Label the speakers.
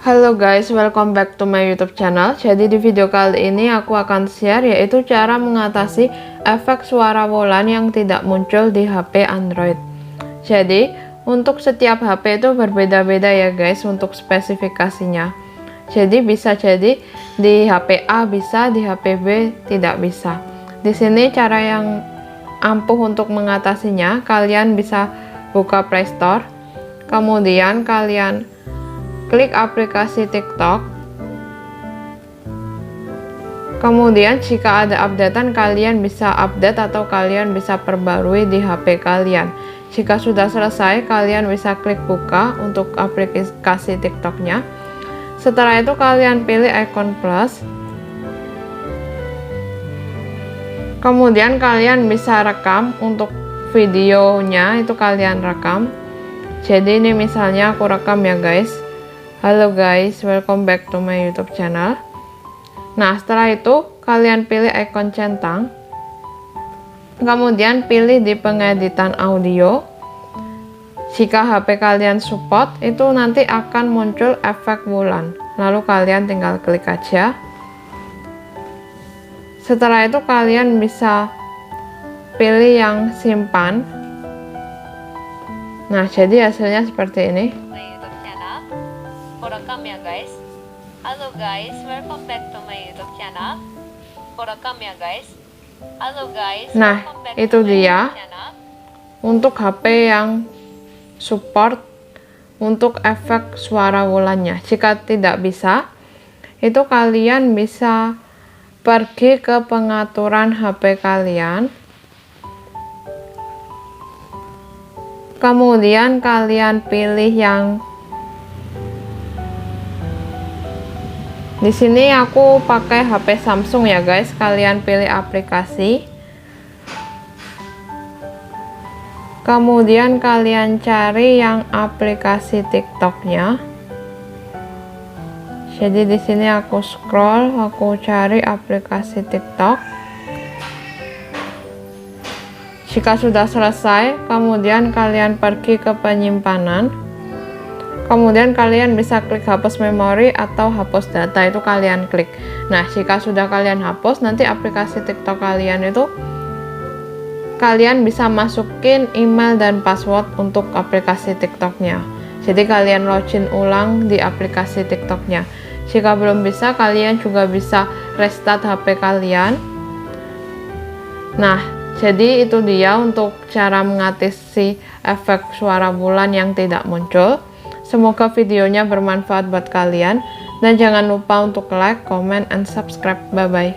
Speaker 1: Halo guys, welcome back to my YouTube channel. Jadi di video kali ini aku akan share yaitu cara mengatasi efek suara wulan yang tidak muncul di HP Android. Jadi untuk setiap HP itu berbeda-beda ya guys untuk spesifikasinya. Jadi bisa jadi di HP A bisa, di HP B tidak bisa. Di sini cara yang ampuh untuk mengatasinya, kalian bisa buka Play Store. Kemudian kalian klik aplikasi TikTok. Kemudian jika ada updatean, kalian bisa update atau kalian bisa perbarui di HP kalian. Jika sudah selesai, kalian bisa klik buka untuk aplikasi TikToknya. Setelah itu kalian pilih icon plus. Kemudian kalian bisa rekam untuk videonya, itu kalian rekam. Jadi ini misalnya aku rekam ya guys. Halo guys, welcome back to my YouTube channel. Nah, setelah itu kalian pilih icon centang. Kemudian pilih di pengeditan audio. Jika HP kalian support, itu nanti akan muncul efek wulan. Lalu kalian tinggal klik aja. Setelah itu kalian bisa pilih yang simpan. Nah, jadi hasilnya seperti ini.
Speaker 2: Rekam ya guys. Halo guys, welcome back to my YouTube channel. Rekam ya guys. Halo guys.
Speaker 1: Nah, itu dia untuk HP yang support untuk efek suara wulannya. Jika tidak bisa, itu kalian bisa pergi ke pengaturan HP kalian. Kemudian kalian pilih yang di sini aku pakai HP Samsung ya guys. Kalian pilih aplikasi. Kemudian kalian cari yang aplikasi TikToknya. Jadi di sini aku scroll, aku cari aplikasi TikTok. Jika sudah selesai, kemudian kalian pergi ke penyimpanan. Kemudian kalian bisa klik hapus memori atau hapus data, itu kalian klik. Nah, jika sudah kalian hapus, nanti aplikasi TikTok kalian itu kalian bisa masukin email dan password untuk aplikasi TikToknya. Jadi kalian login ulang di aplikasi TikToknya. Jika belum bisa, kalian juga bisa restart HP kalian. Nah, jadi itu dia untuk cara mengatasi efek suara wulan yang tidak muncul. Semoga videonya bermanfaat buat kalian, dan jangan lupa untuk like, comment, and subscribe. Bye-bye.